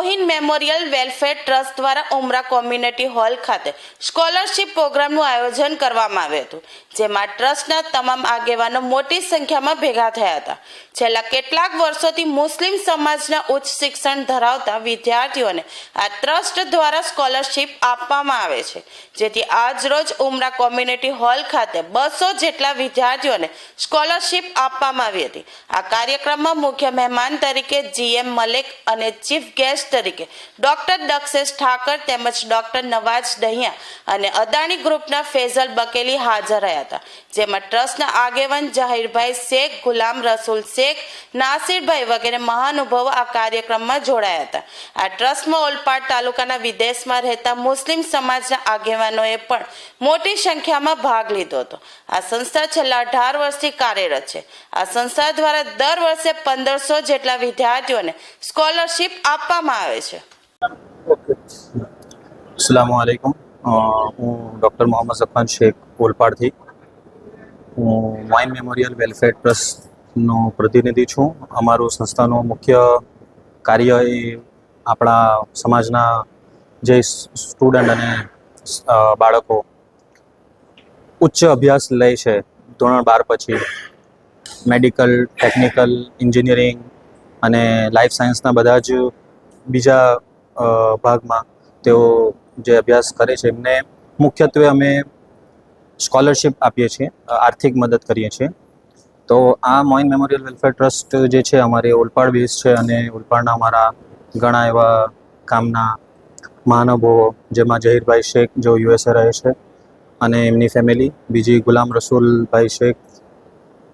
Mohin memorial welfare trust દ્વારા ઉમરા community hall ખાતે scholarship પ્રોગ્રામનું આયોજન કરવામાં આવ્યું હતું, જેમાં ટ્રસ્ટના તમામ આગેવાનો મોટી સંખ્યામાં ભેગા થયા હતા. છેલ્લા કેટલાક વર્ષોથી મુસ્લિમ સમાજના ઉચ્ચ શિક્ષણ ધરાવતા વિદ્યાર્થીઓને આ ટ્રસ્ટ દ્વારા સ્કોલરશિપ આપવામાં આવે છે, જેથી આજ રોજ ઉમરા કોમ્યુનિટી હોલ ખાતે 200 જેટલા વિદ્યાર્થીઓને સ્કોલરશિપ આપવામાં આવી હતી. આ કાર્યક્રમમાં મુખ્ય મહેમાન તરીકે GM મલિક અને ચીફ ગેસ્ટ તરીકે ડોક્ટર દક્ષેશ ઠાકર તેમજ ડોક્ટર નવાજ દહિયા અને અદાણી ગ્રુપના ફેઝલ બકેલી હાજર રહ્યા હતા, જેમાં ટ્રસ્ટના આગેવાન જાહિરભાઈ શેખ, ગુલામ રસૂલ શેખ, નાસિરભાઈ વગેરે મહાનુભાવો આ કાર્યક્રમમાં જોડાયા હતા. આ ટ્રસ્ટમાં ઓલપાડ તાલુકાના વિદેશમાં રહેતા મુસ્લિમ સમાજના આગેવાનોએ પણ મોટી સંખ્યામાં ભાગ લીધો હતો. આ સંસ્થા છેલ્લા 18 વર્ષથી કાર્યરત છે. આ સંસ્થા દ્વારા દર વર્ષે 1500 જેટલા વિદ્યાર્થીઓને સ્કોલરશિપ આપવામાં આવે છે. अस्सलामु अलैकुम. હું ડૉક્ટર મોહમ્મદ સફાન શેખ ઓલપાડથી. હું મોઇન મેમોરિયલ વેલફેર ટ્રસ્ટનો પ્રતિનિધિ છું. અમારું સંસ્થાનું મુખ્ય કાર્ય એ આપણા સમાજના જે સ્ટુડન્ટ અને બાળકો ઉચ્ચ અભ્યાસ લે છે ધોરણ 12 પછી, મેડિકલ, ટેકનિકલ, એન્જિનિયરિંગ અને લાઈફ સાયન્સના બધા જ બીજા ભાગમાં તેઓ જે અભ્યાસ કરે છે એમને મુખ્યત્વે અમે સ્કોલરશિપ આપીએ છીએ, આર્થિક મદદ કરીએ છીએ. તો આ મોઇન મેમોરિયલ વેલફેર ટ્રસ્ટ જે છે અમારે ઓલપાડ બેઝ છે અને ઓલપાડના અમારા ઘણા એવા કામના મહાનુભાવો, જેમાં જહીરભાઈ શેખ જો USA રહે છે અને એમની ફેમિલી, બીજી ગુલામ રસૂલભાઈ શેખ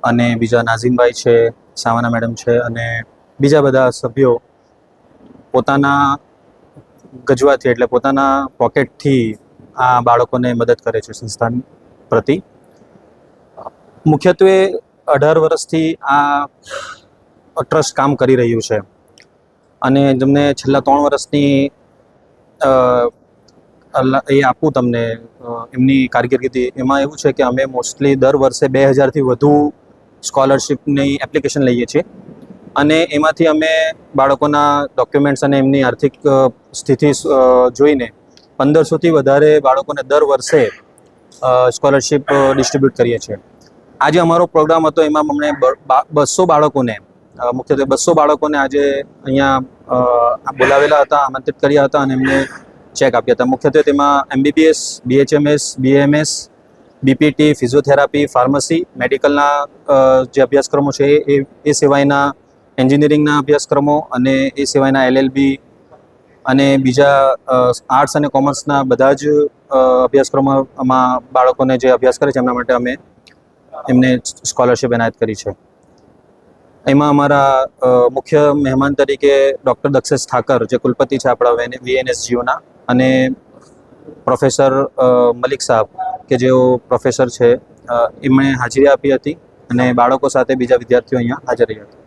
અને બીજા નાઝીમભાઈ છે, સાવાના મેડમ છે અને બીજા બધા સભ્યો પોતાના ગજવાથી એટલે પોતાના પોકેટથી આ બાળકોને મદદ કરે છે સંસ્થાન પ્રતિ. મુખ્યત્વે 18 વર્ષથી આ ટ્રસ્ટ કામ કરી રહ્યું છે અને તમને છેલ્લા 3 વર્ષની એ આપું તમને એમની કારકિર્દી. એમાં એવું છે કે અમે મોસ્ટલી દર વર્ષે 2000થી વધુ સ્કોલરશિપની એપ્લિકેશન લઈએ છીએ અને એમાંથી અમે બાળકોના ડોક્યુમેન્ટ્સ અને એમની આર્થિક સ્થિતિ જોઈને 1500થી વધારે બાળકોને દર વર્ષે સ્કોલરશિપ ડિસ્ટ્રીબ્યુટ કરીએ છીએ. આજે અમારો પ્રોગ્રામ હતો, એમાં અમને 200 બાળકોને, મુખ્યત્વે 200 બાળકોને આજે અહીંયા બોલાવેલા હતા, આમંત્રિત કર્યા હતા અને એમને ચેક આપ્યા હતા. મુખ્યત્વે તેમાં MBBS, BHMS, BAMS, BPT, physiotherapy, pharmacy, મેડિકલના જે અભ્યાસક્રમો છે એ સિવાયના એન્જિનિયરિંગના અભ્યાસક્રમો અને એ સિવાયના LLB અને બીજા આર્ટ્સ અને કોમર્સના બધા જ અભ્યાસક્રમોમાં બાળકોને જે અભ્યાસ કરે છે એમના માટે અમે એમને સ્કોલરશિપ એનાયત કરી છે. એમાં અમારા મુખ્ય મહેમાન તરીકે ડૉક્ટર દક્ષેશ ઠાકર, જે કુલપતિ છે આપણા VNSGUના, અને પ્રોફેસર મલિક સાહેબ કે જેઓ પ્રોફેસર છે, એમણે હાજરી આપી હતી અને બાળકો સાથે બીજા વિદ્યાર્થીઓ અહીંયા હાજર રહ્યા હતા.